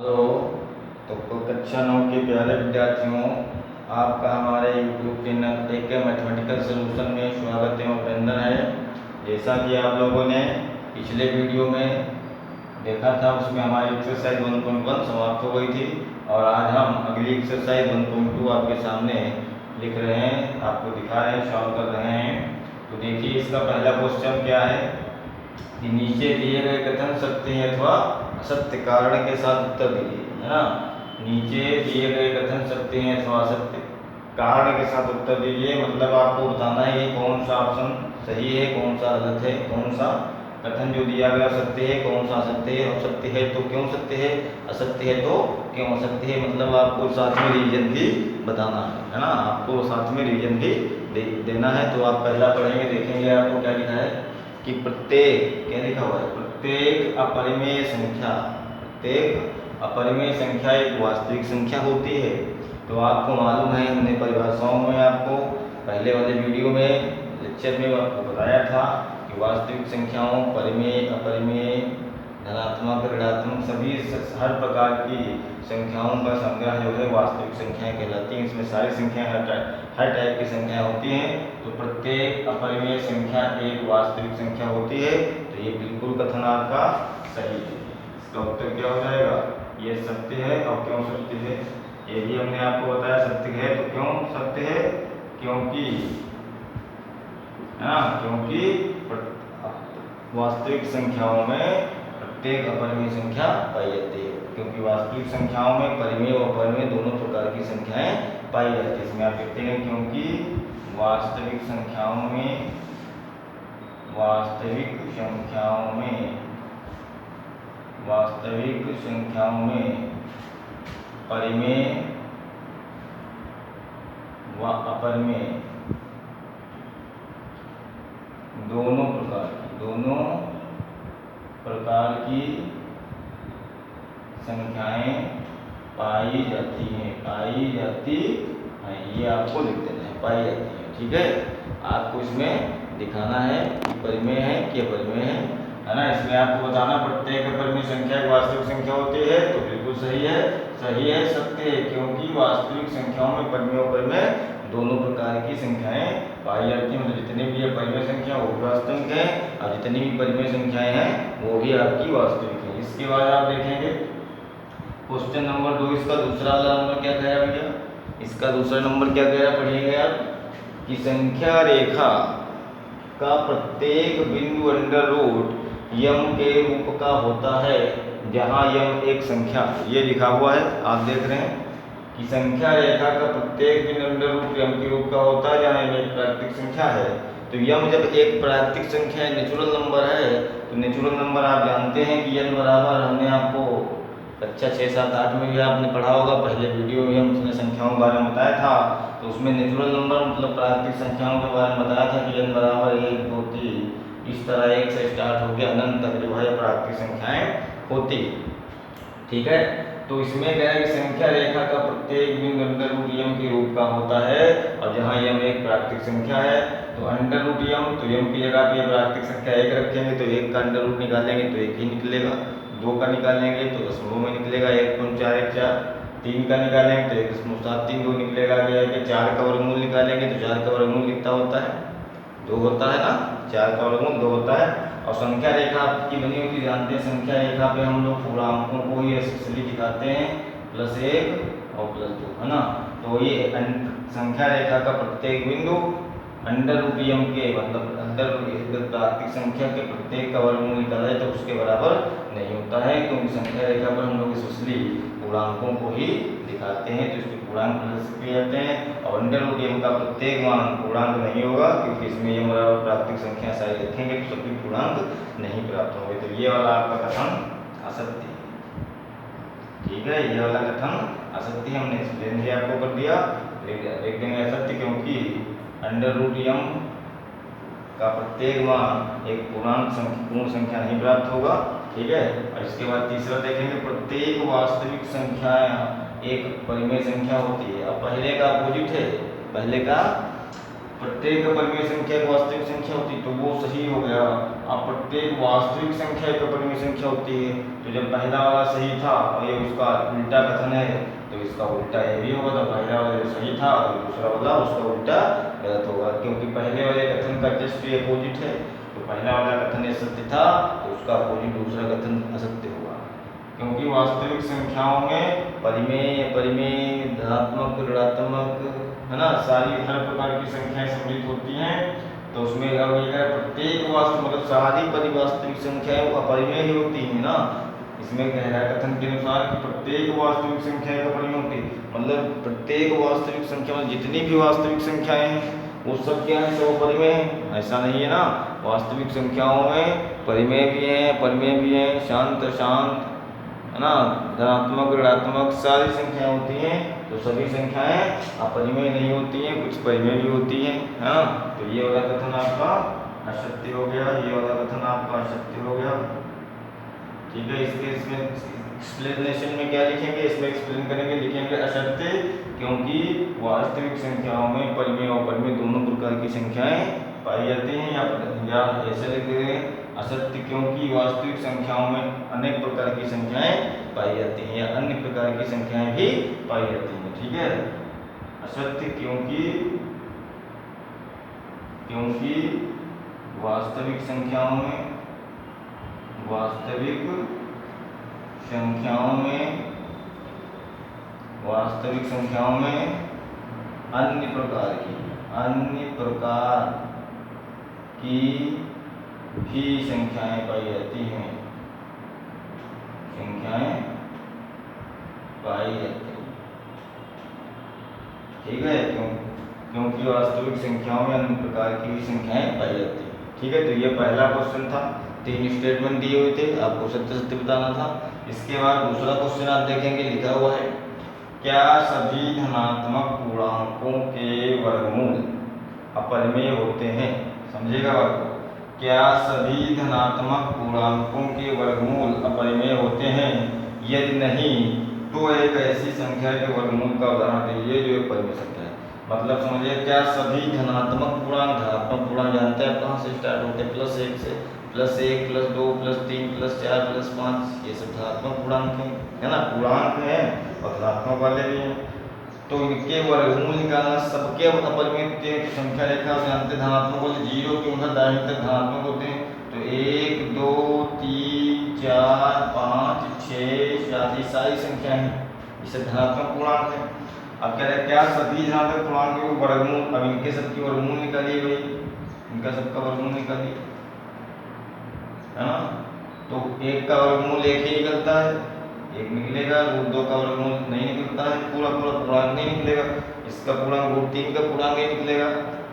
Hello. तो कक्षा 9 के प्यारे विद्यार्थियों, आपका हमारे YouTube चैनल एक मैथमेटिकल सोल्यूशन में स्वागत एवं अभिनंदन है। जैसा कि आप लोगों ने पिछले वीडियो में देखा था, उसमें हमारी एक्सरसाइज 1.1 समाप्त हो गई थी और आज हम अगली एक्सरसाइज 1.2 आपके सामने लिख रहे हैं, आपको दिखा रहे हैं, सॉल्व कर रहे हैं। तो देखिए, इसका पहला क्वेश्चन क्या है कि नीचे दिए गए कथन सत्य है अथवा असत्य कारण के साथ उत्तर दीजिए, है ना। नीचे दिए गए कथन सत्य हैं अथवा असत्य कारण के साथ उत्तर दीजिए। मतलब आपको बताना है ये कौन सा ऑप्शन सही है, कौन सा गलत है, कौन सा कथन जो दिया गया सत्य है, कौन सा असत्य है, और सत्य है तो क्यों सत्य है, असत्य है तो क्यों असत्य है। मतलब आपको साथ में रीजन भी बताना है ना, आपको साथ में रीजन भी देना है। तो आप पहला पढ़ेंगे, देखेंगे आपको क्या लिखा है कि प्रत्येक, क्या लिखा हुआ है, प्रत्येक अपरिमेय संख्या, प्रत्येक अपरिमेय संख्या एक वास्तविक संख्या होती है। तो आपको मालूम है, हमने परिभाषाओं में आपको पहले वाले वीडियो में लेक्चर में आपको बताया था कि वास्तविक संख्याओं, परिमेय, अपरिमेय, धनात्मक, ऋणात्मक, सभी हर प्रकार की संख्याओं का संग्रह जो है वास्तविक संख्याएं कहलाती हैं। इसमें सारी संख्याएं हर टाइप की संख्याएं होती हैं। तो प्रत्येक अपरिमेय संख्या एक वास्तविक संख्या होती है। तो ये बिल्कुल कथन आपका सही है। इसका उत्तर क्या हो जाएगा, ये सत्य है। और क्यों सत्य है ये भी हमने आपको बताया, सत्य है तो क्यों सत्य है, क्योंकि क्योंकि वास्तविक संख्याओं में प्रत्येक अपरिमेय संख्या पाई जाती है। क्योंकि वास्तविक संख्याओं में परिमेय और अपरिमेय दोनों प्रकार की संख्याएं पाई जाती है। इसमें आप देखते हैं क्योंकि वास्तविक संख्याओं में परिमेय व अपरिमेय दोनों प्रकार की संख्याएं पाई जाती हैं, ये आपको लिख देना है, पाई जाती हैं। ठीक है, आपको इसमें दिखाना है कि परिमेय है कि अपरिमेय है ना। इसमें आपको बताना प्रत्येक अपरिमेय संख्या एक वास्तविक संख्या होती है। तो बिल्कुल सही है, सत्य है। क्योंकि वास्तविक संख्याओं में परिमेय और अपरिमेय दोनों प्रकार की संख्याएं पाई जाती हैं। मतलब जितनी भी अपरिमेय संख्या वो भी वास्तविक है और जितनी भी परिमेय संख्याएं हैं वो भी आपकी वास्तविक है। इसके बाद आप देखेंगे क्वेश्चन नंबर 2, इसका दूसरा नंबर क्या कह रहा है भैया, इसका दूसरा नंबर क्या कह रहा है, पढ़िएगा आप कि संख्या रेखा का प्रत्येक बिंदु अंडर रूट यम के रूप का होता है जहां यम एक संख्या, ये लिखा हुआ है, आप देख रहे हैं कि संख्या रेखा का प्रत्येक बिंदु अंडर रूट यम के रूप का होता है जहां यम एक प्राकृतिक संख्या है। तो यम जब एक प्राकृतिक संख्या है, नेचुरल नंबर है, तो नेचुरल नंबर आप जानते हैं कि n बराबर, हमने आपको कक्षा 6, 7, 8 में भी आपने पढ़ा होगा, पहले वीडियो में हमने संख्याओं के बारे में बताया था। तो उसमें नेचुरल नंबर मतलब प्राकृतिक संख्याओं के बारे में बताया था कि n बराबर 1, 2, 3, इस तरह 1 से स्टार्ट होकर अनंत तक जो है प्राकृतिक संख्याएं होती। ठीक है, तो इसमें कह रहा है कि संख्या रेखा का प्रत्येक बिंदु अंडर रूट यम के रूप का होता है और जहां यम एक प्राकृतिक संख्या है। तो अंडर रूट यम, तो यम की जगह पे प्राकृतिक संख्या 1 रखेंगे तो 1 का अंडर रूट निकालेंगे तो 1 ही निकलेगा। 2 का निकालेंगे तो दशमलव में निकलेगा, 1.4 1 4। 3 का निकालेंगे तो 1.732 निकलेगा। 4 का वर्गमूल निकालेंगे तो 4 का वर्गमूल कितना होता है, 2 होता है ना, 4 का वर्गमूल 2 होता है। और संख्या रेखा आपकी बनी होती, जानते हैं संख्या रेखा पे हम लोग पूर्णांकों को ही ऐसे दिखाते हैं, +1 और +2, है ना। तो ये संख्या रेखा का प्रत्येक बिंदु अंडर रूट यम के, मतलब अंडर प्राकृतिक संख्या के प्रत्येक का वर्गमूल निकाला है तो उसके बराबर नहीं होता है, क्योंकि संख्या रेखा पर हम लोग स्पेशली पूर्णांकों को ही दिखाते हैं, तो इसके पूर्णांक प्रदर्शित किए जाते हैं। और अंडर रूट यम का प्रत्येक मान पूर्णांक नहीं होगा, क्योंकि इसमें यम बराबर प्राकृतिक संख्या सारी रखेंगे तो सभी पूर्णांक नहीं प्राप्त होंगे। तो ये वाला आपका कथन असत्य है। ठीक है, ये वाला कथन असत्य है, हमने एक्सप्लेन भी आपको कर दिया। लिख देंगे असत्य, क्योंकि अंडर रूट यम का प्रत्येक मान एक पूर्ण संख्या नहीं प्राप्त होगा। ठीक है, और इसके बाद तीसरा देखेंगे, प्रत्येक वास्तविक संख्या एक परिमेय संख्या होती है। अब पहले का अपोजिट है, पहले का प्रत्येक अपरिमेय संख्या एक वास्तविक संख्या होती है, तो वो सही हो गया। अब प्रत्येक वास्तविक संख्या एक अपरिमेय संख्या होती है, तो जब पहला वाला सही था और ये उसका उल्टा कथन है तो इसका उल्टा ये भी होगा। तो पहला वाला जो सही था और दूसरा वाला उसका उल्टा गलत होगा, क्योंकि पहले वाले कथन का जस्ट अपोजिट है। तो पहला वाला कथन ये सत्य था तो उसका अपोजिट दूसरा कथन असत्य होगा, क्योंकि वास्तविक संख्याओं में परिमेय, अपरिमेय, धनात्मक, ऋणात्मक, है ना, सारी हर प्रकार की संख्याएं सम्मिलित होती हैं। तो उसमें प्रत्येक वास्तविक मतलब सारी परिवास्तविक संख्याएं वो अपरिमेय ही होती हैं ना। इसमें कह रहा है कथन के अनुसार कि प्रत्येक वास्तविक संख्या एक अपरिमेय होती है, मतलब प्रत्येक वास्तविक संख्या में जितनी भी वास्तविक संख्याएं हैं वो सब क्या है, सब अपरिमेय है। ऐसा नहीं है ना, वास्तविक संख्याओं में परिमेय भी हैं, अपरिमेय भी हैं, शांत अशांत, है ना, धनात्मक, ऋणात्मक सारी संख्याएं होती हैं। तो सभी संख्याएं अपरिमेय नहीं होती हैं, कुछ परिमेय भी होती हैं, है ना। तो ये वाला कथन आपका असत्य हो गया, ये वाला कथन आपका असत्य हो गया। ठीक है, इसमें एक्सप्लेनेशन में क्या लिखेंगे, इसमें एक्सप्लेन करेंगे, लिखेंगे असत्य क्योंकि वास्तविक संख्याओं में परिमेय और अपरिमेय दोनों प्रकार की संख्याएं पाई जाती हैं, या ऐसे लिखेंगे असत्य क्योंकि वास्तविक संख्याओं में अनेक प्रकार की संख्याएं पाई जाती हैं या अन्य प्रकार की संख्याएं भी पाई जाती हैं। ठीक है, असत्य क्योंकि वास्तविक संख्याओं में अन्य प्रकार की भी संख्याएं पाई जाती हैं, ठीक है, क्योंकि वास्तविक संख्याओं में अन्य प्रकार की भी संख्याएं पाई जाती हैं। ठीक है, तो ये पहला क्वेश्चन था, 3 स्टेटमेंट दिए हुए थे, आपको सत्य सत्य बताना था। इसके बाद दूसरा क्वेश्चन आप देखेंगे, लिखा हुआ है क्या सभी धनात्मक पूर्णांकों के वर्गमूल अपरिमेय होते हैं। समझिएगा बात को, क्या सभी धनात्मक पूर्णांकों के वर्गमूल अपरिमेय होते हैं, यदि नहीं तो एक ऐसी संख्या के वर्गमूल का उदाहरण दीजिए जो एक परिमेय संख्या है। मतलब समझिए, क्या सभी धनात्मक पूर्णांक जानते हैं कहाँ से स्टार्ट होते हैं, +1 से, +1, +2, +3, +4, +5, ये सब धनात्मक पूर्णांक हैं, है ना, पूर्णांक हैं और धनात्मक वाले भी हैं। तो इनके वर्गमूल निकालना, सबके अपरिमेय संख्या रेखा जानते, धनात्मक वाले 0 के उधर दाहिने तक धनात्मक होते हैं। तो 1, 2, 3, 4, 5, 6, 7 सारी संख्या है, इसे धनात्मक पूर्णांक है। अब कह रहे हैं क्या सभी धनात्मक पूर्णांकों के वर्गमूल, अब इनके सबके वर्गमूल निकालिए भाई, इनका सबका वर्गमूल निकालिए, है ना। तो 1 का वर्गमूल 1 ही निकलता है, 1 निकलेगा, √2 का वर्गमूल नहीं निकलता है, पूरा पूर्णांक नहीं निकलेगा, इसका पूर्णांक √3 का पूर्णांक नहीं निकलेगा,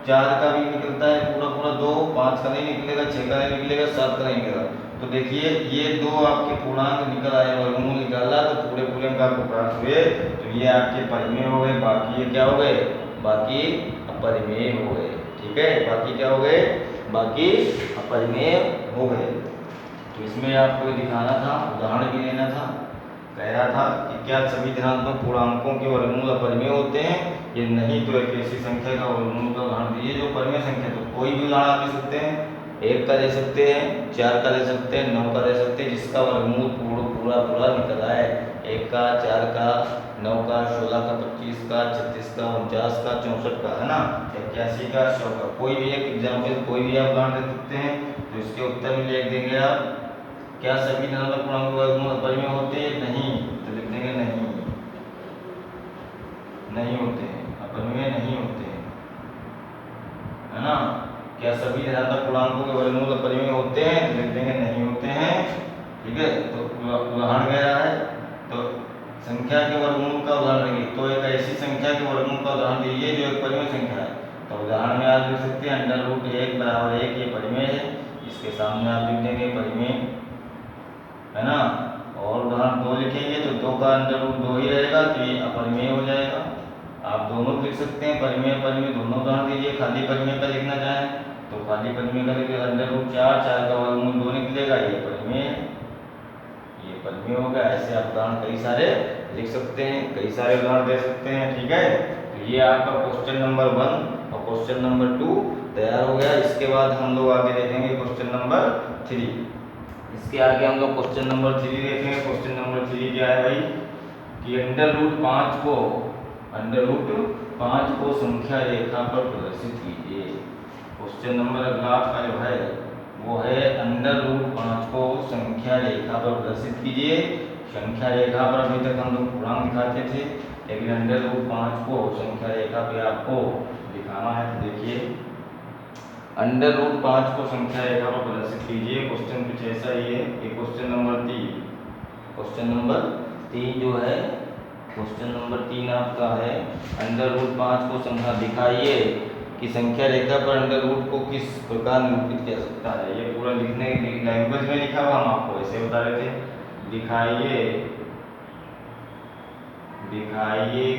4 का भी निकलता है पूरा 2, 5 का नहीं निकलेगा, 6 का नहीं निकलेगा, 7 का नहीं निकलेगा। तो देखिए ये 2 आपके पूर्णांक निकल आए, वर्गमूल निकाला तो पूरे अंक आपको प्राप्त हुए। तो ये आपके परिमेय हो गए, बाकी ये क्या हो गए, बाकी अपरिमेय हो गए। ठीक है, बाकी क्या हो गए, बाकी अपरिमेय हो गए। तो इसमें आपको दिखाना था, उदाहरण भी लेना था। कह रहा था कि क्या सभी धनात्मक पूर्णांकों के वर्गमूल अपरिमेय होते हैं, ये नहीं तो एक ऐसी संख्या का वर्गमूल का उदाहरण दीजिए जो परिमेय संख्या। तो कोई भी उदाहरण आप ले सकते हैं, 1 का ले सकते हैं, 4 का ले सकते हैं, 9 का ले सकते हैं, जिसका वर्गमूल पूरा निकल आए। 1 का, 4 का, 9 का, 16 का, 25 का, 36 का, 49 का, 64 का, है ना, 81 का, 100 का, कोई भी एक एग्जाम्पल, कोई भी आप उदाहरण दे सकते हैं। तो इसके उत्तर में लिख देंगे आप, क्या सभी धनात्मक पूर्णांकों के वर्गमूल अपरिमेय होते हैं, नहीं, तो लिख देंगे नहीं होते हैं, अपरिमेय नहीं होते हैं, है ना। क्या सभी धनात्मक पूर्णांकों के वर्गमूल अपरिमेय होते हैं, तो लिख देंगे नहीं होते हैं। ठीक है, तो उदाहरण कह रहा है, तो संख्या के वर्गमूल का उदाहरण देंगे, तो एक ऐसी संख्या के वर्गमूल का उदाहरण दीजिए जो एक परिमेय संख्या है। तो उदाहरण में आप लिख सकते हैं √1 = 1, ये परिमेय है, इसके सामने आप लिख देंगे परिमेय, है ना। और उदाहरण 2 लिखेंगे तो 2 का √2 ही रहेगा, तो ये अपरिमेय हो जाएगा। आप दोनों लिख सकते हैं, परिमेय अपरिमेय दोनों उदाहरण दीजिए। खाली परिमेय का लिखना चाहें तो खाली परिमेय का लिखिए, √4, 4 का वर्गमूल 2 निकलेगा, ये परिमेय होगा। ऐसे आप उदाहरण कई सारे लिख सकते हैं, कई सारे उदाहरण दे सकते हैं। ठीक है, तो ये आपका क्वेश्चन नंबर 1 और क्वेश्चन नंबर 2 तैयार हो गया। इसके बाद हम लोग आगे देखेंगे क्वेश्चन नंबर 3। इसके आगे हम लोग क्वेश्चन नंबर 3 देखेंगे। क्वेश्चन नंबर 3 क्या है भाई कि अंडर रूट 5 को संख्या रेखा पर प्रदर्शित कीजिए। क्वेश्चन नंबर अगला आपका जो है वो है अंडर रूट 5 को संख्या रेखा पर प्रदर्शित कीजिए। संख्या रेखा पर अभी तक हम लोग पूर्णांक दिखाते थे, लेकिन अंडर रूट 5 को संख्या रेखा पे आपको दिखाना है। तो देखिए अंडर रूट 5 को संख्या रेखा पर प्रदर्शित कीजिए। क्वेश्चन कुछ ऐसा ही है। ये क्वेश्चन नंबर 3 जो है क्वेश्चन नंबर 3 आपका है अंडर रूट 5 को संख्या दिखाइए कि संख्या रेखा पर अंडर रूट को किस प्रकार निरूपित किया जा सकता है। ये पूरा लिखने लैंग्वेज में लिखा हुआ, हम आपको ऐसे बता रहे थे। दिखाइए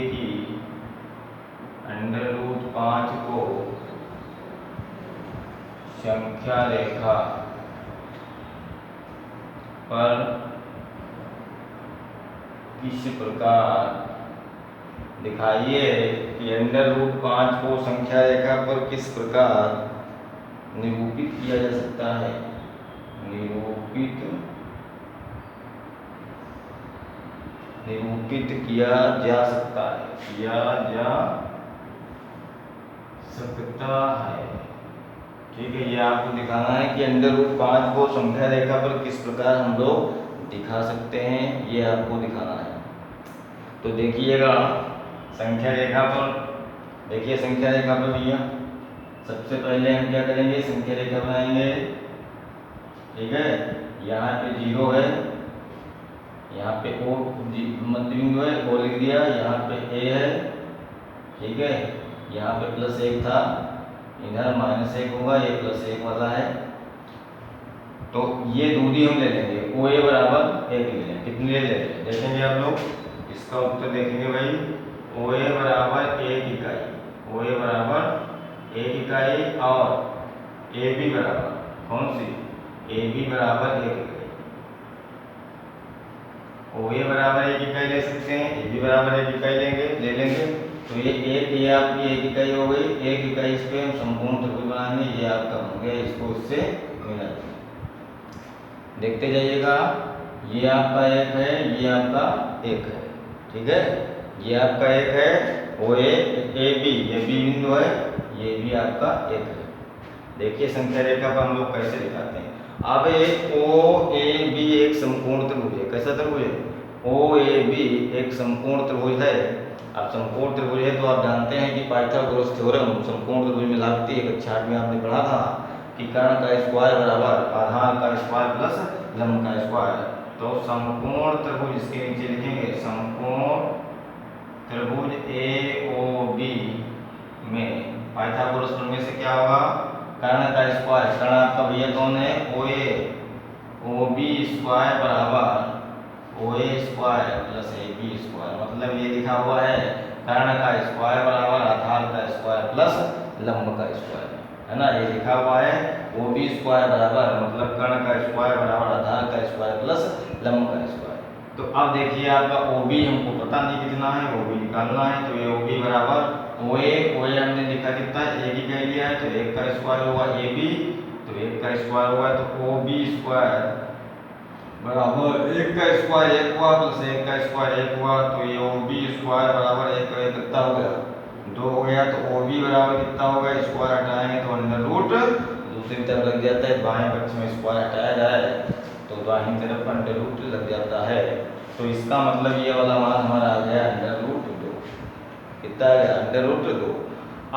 कि अंडर रूट 5 को संख्या रेखा पर किस प्रकार दिखाइए कि अंडर रूट 5 को संख्या रेखा पर किस प्रकार निरूपित किया जा सकता है। निरूपित किया जा सकता है। ठीक है, ये आपको दिखाना है कि अंडर रूट 5 को संख्या रेखा पर किस प्रकार हम लोग दिखा सकते हैं, ये आपको दिखाना है। तो देखिएगा संख्या रेखा पर, देखिए संख्या रेखा पर भैया सबसे पहले हम क्या करेंगे, संख्या रेखा बनाएंगे। ठीक है, यहाँ पे 0 है, यहाँ पे ओ मध्य बिंदु है, ओ लिख दिया, यहाँ पे ए है। ठीक है, यहाँ पे +1 था, इधर -1 होगा, ये +1 वाला है। तो ये दूरी हम ले लेंगे, OA बराबर 1 ले लेंगे। कितनी ले लेंगे देखेंगे आप लोग, इसका उत्तर देखेंगे भाई। OA बराबर 1 इकाई, OA बराबर 1 इकाई और AB बराबर कौन सी, AB बराबर 1 इकाई। OA बराबर 1 इकाई ले सकते हैं, AB बराबर 1 इकाई ले लेंगे। तो ये आपकी 1 इकाई हो गई। 1 इकाई इस पे हम संपूर्ण त्रिभुज बनाएंगे, ये आपका हो गया, इसको इससे मिला देंगे। देखते जाइएगा, ये आपका 1 है, ये आपका 1 है। ठीक है, ये आपका 1 है, OA AB ये B बिंदु है, ये भी आपका 1 है। देखिए संख्या रेखा पर हम लोग कैसे दिखाते हैं। अब एक OAB एक समकोण त्रिभुज है। कैसा त्रिभुज है, OAB एक समकोण त्रिभुज है। अब समकोण त्रिभुज है तो आप जानते हैं कि पाइथागोरस थ्योरम समकोण त्रिभुज में लागू है। कक्षा 8 में आपने पढ़ा था कि कर्ण का स्क्वायर बराबर आधार का स्क्वायर प्लस लंब का स्क्वायर। तो समकोण त्रिभुज, इसके नीचे लिखेंगे समकोण त्रिभुज AOB में पाइथागोरस प्रमेय से क्या होगा, कर्ण का स्क्वायर, कर्ण आपका भैया कौन है, OA, OB स्क्वायर बराबर OA square plus AB square. मतलब ये लिखा हुआ है कर्ण का स्क्वायर बराबर आधार का स्क्वायर प्लस लंब का स्क्वायर, है ना। ये लिखा हुआ है OB स्क्वायर बराबर, मतलब कर्ण का स्क्वायर बराबर आधार का स्क्वायर प्लस लंब का स्क्वायर। तो अब देखिए आपका OB हमको पता नहीं कितना है, OB निकालना है। तो ये OB बराबर OA हमने लिखा कितना है, 1 इकाई लिया है, तो 1 का स्क्वायर होगा AB, तो 1 का स्क्वायर होगा, तो OB स्क्वायर बराबर 1 का स्क्वायर 1 हुआ प्लस 1 का स्क्वायर 1 हुआ। तो ये OB स्क्वायर बराबर 1 का 1 कितना हो गया, 2 हो गया। तो OB बराबर कितना होगा, स्क्वायर हटाएंगे तो अंडर रूट दूसरी तरफ लग जाता है। बाएं पक्ष में स्क्वायर हटाया जाए तो दाहिनी तरफ अंडर रूट लग जाता है। तो इसका मतलब ये वाला मान हमारा आ गया अंडर रूट 2। कितना आ गया, अंडर रूट 2।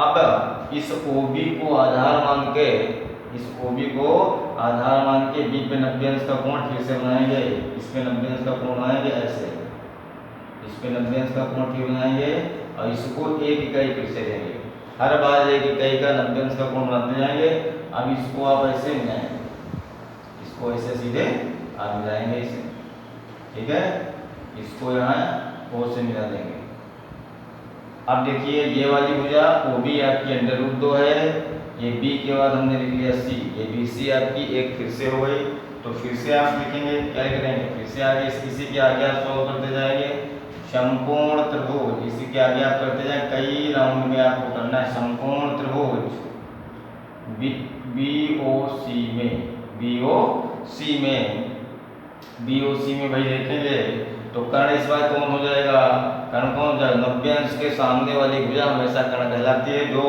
अब इस OB को आधार मान के, इस OB को आधार मान के B पे 90 अंश का कोण फिर से बनाएंगे। इस पे 90 अंश का कोण बनाएंगे ऐसे, इस पे 90 अंश का कोण फिर बनाएंगे और इसको 1 इकाई फिर से देंगे। हर बार 1 इकाई का 90 अंश का कोण बनाते जाएंगे। अब इसको आप ऐसे मिलाएंगे, इसको ऐसे सीधे आप मिलाएंगे इसे। ठीक है, इसको यहाँ O से मिला देंगे। अब देखिए ये वाली भुजा OB आपकी अंडर रूट 2 है, ये B के बाद हमने लिख लिया C, ये BC आपकी 1 फिर से हो गई। तो फिर से आप लिखेंगे, क्या करेंगे, फिर से आगे इसी के आगे आप सॉल्व करते जाएंगे। समकोण त्रिभुज, इसी के आगे आप करते जाए, कई राउंड में आपको करना है। समकोण त्रिभुज बीओसी में भाई देखेंगे तो कर्ण इस बार कौन हो जाएगा, कर्ण कौन हो जाएगा, 90 अंश के सामने वाली भुजा हमेशा कर्ण कहलाती है। जो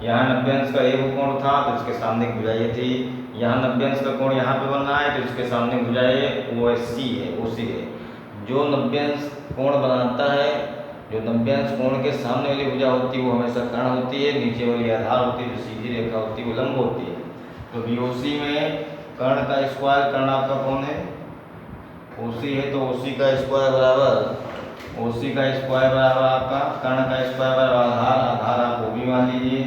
यहाँ 90 अंश का एक कोण था तो इसके सामने की भुजा ये थी, यहाँ 90 अंश का कोण यहाँ पे बनना है तो इसके सामने भुजा ये ओसी है। जो 90 अंश कोण बनाता है, जो 90 अंश कोण के सामने वाली भुजा होती है वो हमेशा कर्ण होती है, नीचे वाली आधार होती है, जो सीधी रेखा होती है वो लंब होती है। तो बीओसी में कर्ण का स्क्वायर, कर्ण आपका कौन है, ओसी है, तो ओसी का स्क्वायर बराबर आपका कर्ण का स्क्वायर बराबर आधार आप ओबी मान लीजिए,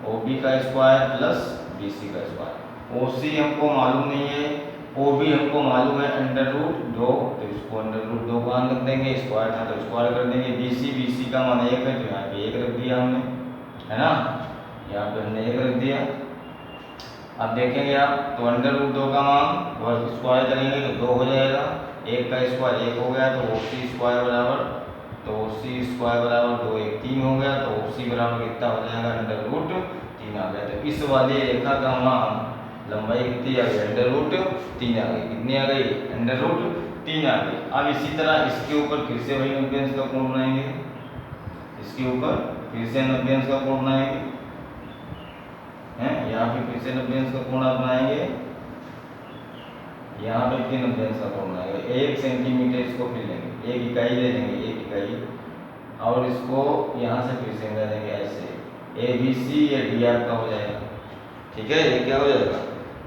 ओबी का स्क्वायर प्लस बीसी का स्क्वायर। ओसी हमको मालूम नहीं है, ओबी हमको मालूम है √2, तो इसको √2 मान रख देंगे, स्क्वायर था तो स्क्वायर कर देंगे। बीसी का मान 1 है तो यहाँ पे 1 रख दिया हमने, है ना, यहाँ पे हमने 1 रख दिया। अब देखेंगे आप तो √2 का मान वर्ग स्क्वायर करेंगे तो 2 हो जाएगा, 1 का स्क्वायर 1 हो गया, तो ओसी स्क्वायर बराबर 2 1 3 हो गया, तो ओसी बराबर कितना हो जाएगा, √3 आ गया। तो इस वाली रेखा का मान लंबाई कितनी आ गई, √3 आ गई, कितनी आ गई, √3 आ गई। अब इसी तरह इसके ऊपर फिर से वही 90 अंश का कोण बनाएंगे, इसके ऊपर फिर से 90 अंश का कोण बनाएंगे हैं, यहाँ पे फिर से 90 अंश का कोण आप बनाएंगे, यहाँ पे फिर 90 अंश का कोण बनाएंगे। 1 सेंटीमीटर इसको फिर लेंगे, 1 इकाई ले लेंगे, 1 इकाई, और इसको यहाँ से फिर से मिला देंगे ऐसे, ABC ये डी आपका हो जाएगा, ठीक है, ये क्या हो जाएगा,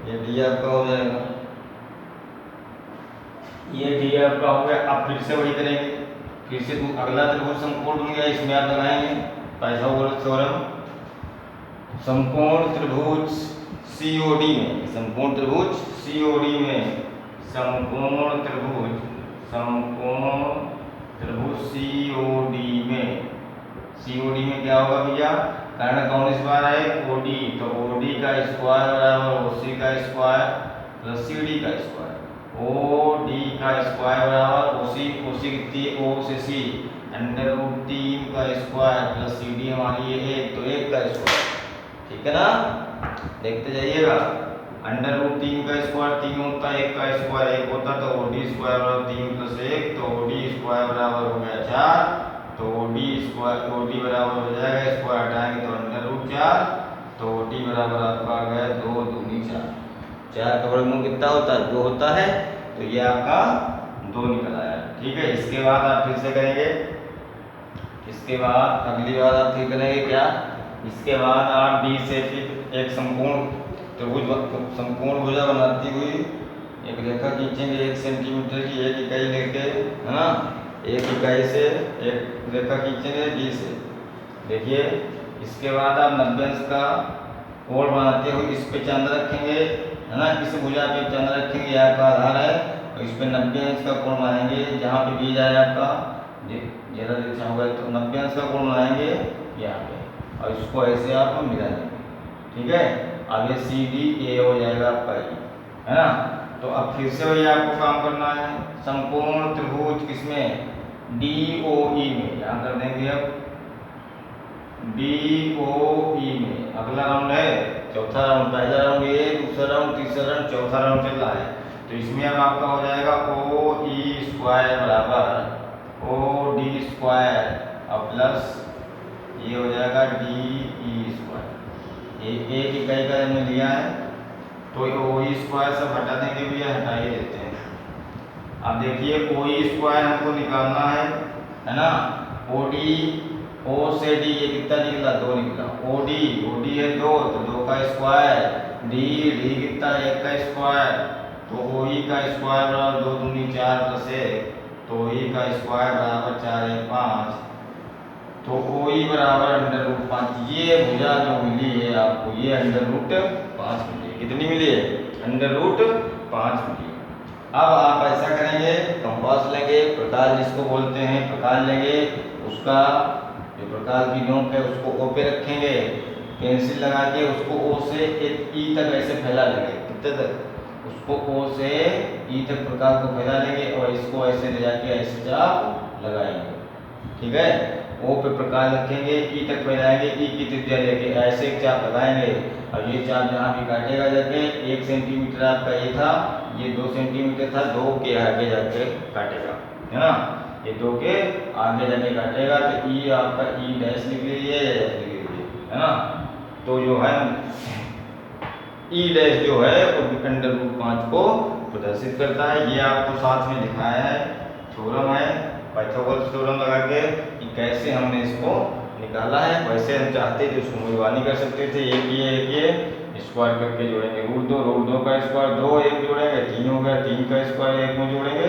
ये डी आपका हो जाएगा, ये डी आपका हो गया। अब फिर से वही करेंगे, फिर से अगला त्रिभुज समकोण बन गया, इसमें आप लगाएंगे पाइथागोरस थ्योरम। समकोण त्रिभुज सीओडी में, समकोण त्रिभुज सीओडी में, समकोण त्रिभुज सीओडी में क्या होगा भैया, कर्ण कौन इस बार है, ओडी, तो ओडी का स्क्वायर बराबर ओसी का स्क्वायर प्लस सीडी का स्क्वायर, ओडी का स्क्वायर बराबर ओसी कितनी है, ओ से सी, √3 का स्क्वायर प्लस सीडी हमारी ये 1, तो 1 का स्क्वायर, ठीक है ना, देखते जाइएगा। √3 का स्क्वायर 3 होता है, 1 का स्क्वायर 1 होता, तो ओडी स्क्वायर बराबर 3 + 1, तो ओडी स्क्वायर बराबर हो गया 4, तो ओडी बराबर हो जाएगा, स्क्वायर हटाएंगे तो √4, तो ओडी बराबर आपका आ गया 2 दूनी 4, 4 का वर्गमूल कितना होता है, 2 होता है, तो ये आपका 2 निकल आया, ठीक है। इसके बाद आप फिर से करेंगे, इसके बाद अगली बार आप फिर करेंगे क्या, इसके बाद आप डी से फिर एक समकोण भुजा बनाती हुई एक रेखा खींचेंगे 1 सेंटीमीटर की, 1 इकाई लेके, है ना, 1 इकाई से एक रेखा खींचेंगे डी से। देखिए इसके बाद आप 90 अंश का कोण बनाते हुए इस पे चंद्र रखेंगे, है ना, इस भुजा पे चंद्र रखेंगे, यह आपका आधार है, और इस पे 90 अंश का कोण बनाएंगे, जहाँ पे बीज आया आपका ज़्यादा दिशा होगा, तो 90 अंश का कोण बनाएंगे यहाँ पे, और इसको ऐसे आप मिला देंगे, ठीक है। अब ये सी डी ए हो जाएगा आपका, है ना। तो अब फिर से वही आपको काम करना है, समकोण त्रिभुज किसमें, DOE में, यहाँ कर देंगे अब DOE में। अगला राउंड है चौथा राउंड, पहला राउंड ये, दूसरा राउंड, तीसरा राउंड, चौथा राउंड चल रहा है। तो इसमें अब आपका हो जाएगा OE स्क्वायर बराबर OD स्क्वायर और प्लस ये हो जाएगा DE स्क्वायर, ये 1 इकाई का हमने लिया है, तो OE स्क्वायर सब हटा देंगे भैया, हटा ही देते हैं। अब देखिए OE स्क्वायर हमको निकालना है ना, O से D ये कितना निकला, 2 निकला, OD है 2, तो 2 का स्क्वायर, D कितना 1 का स्क्वायर, तो OE का स्क्वायर बराबर 2 दूनी 4 + 1, तो OE का स्क्वायर बराबर 4 1 5, तो OE बराबर √5। ये भुजा जो मिली है आपको, ये √5 मिली, कितनी मिली है, √5 मिली। अब आप ऐसा करेंगे, कंपास लेंगे, प्रकाश जिसको बोलते हैं प्रकाश लेंगे, उसका जो प्रकाश की नोक है उसको O पे रखेंगे, पेंसिल लगा के उसको O से E तक ऐसे फैला लेंगे, कितने तक, उसको O से E तक प्रकाश को फैला लेंगे, और इसको ऐसे ले जाके ऐसे चाप लगाएंगे, ठीक है। ओ पे प्रकाश रखेंगे, ई तक फैलाएंगे, ई की त्रिज्या लेके ऐसे एक चाप लगाएंगे। अब ये चाप जहाँ भी काटेगा जाके 1 सेंटीमीटर आपका ये था, ये 2 सेंटीमीटर था, 2 के आगे जाके काटेगा, है ना। ये 2 के आगे जाके काटेगा तो ई आपका ई डैश लिख लीजिए, लिख लीजिए, है ना। तो जो है ई डैश जो है वो √5 को प्रदर्शित करता है। ये आपको साथ में दिखाया है, थ्योरम है पाइथागोरस थ्योरम लगा के कि कैसे हमने इसको निकाला है। वैसे हम चाहते थे उसको मूलवानी कर सकते थे, एक ये स्क्वायर करके जोड़ेंगे √2 का स्क्वायर 2 1 जोड़ेंगे 3 हो गया, 3 का स्क्वायर 1 में जोड़ेंगे,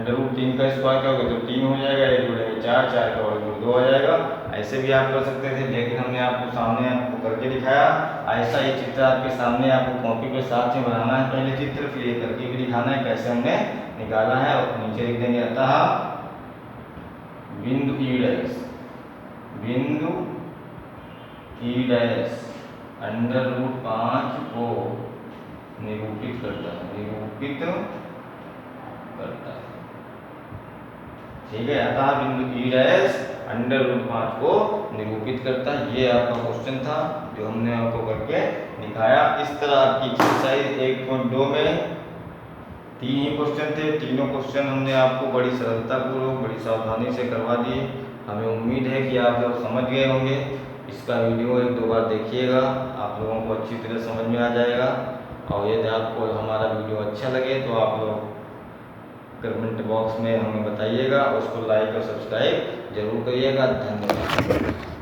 √3 का स्क्वायर क्या होगा तो 3 हो जाएगा, 1 जोड़ेंगे 4, 4 का √2 आ जाएगा। ऐसे भी आप कर सकते थे, लेकिन हमने आपको सामने आपको करके दिखाया। ऐसा ही चित्र आपके सामने आपको कॉपी पे साथ में बनाना है पहले चित्र, फिर ये करके भी दिखाना है कैसे हमने निकाला है। और नीचे लिख देंगे अतः बिंदु ई डैश √5 को निरूपित करता है, ठीक है। अतः बिंदु ई डैश √5 को निरूपित करता है। ये आपका क्वेश्चन था जो हमने आपको करके दिखाया। इस तरह आपकी एक्सरसाइज 1.2 में 3 ही क्वेश्चन थे, तीनों क्वेश्चन हमने आपको बड़ी सरलतापूर्वक बड़ी सावधानी से करवा दिए। हमें उम्मीद है कि आप लोग समझ गए होंगे। इसका वीडियो 1-2 बार देखिएगा, आप लोगों को अच्छी तरह समझ में आ जाएगा। और यदि आपको हमारा वीडियो अच्छा लगे तो आप लोग कमेंट बॉक्स में हमें बताइएगा, उसको लाइक और सब्सक्राइब जरूर करिएगा। धन्यवाद।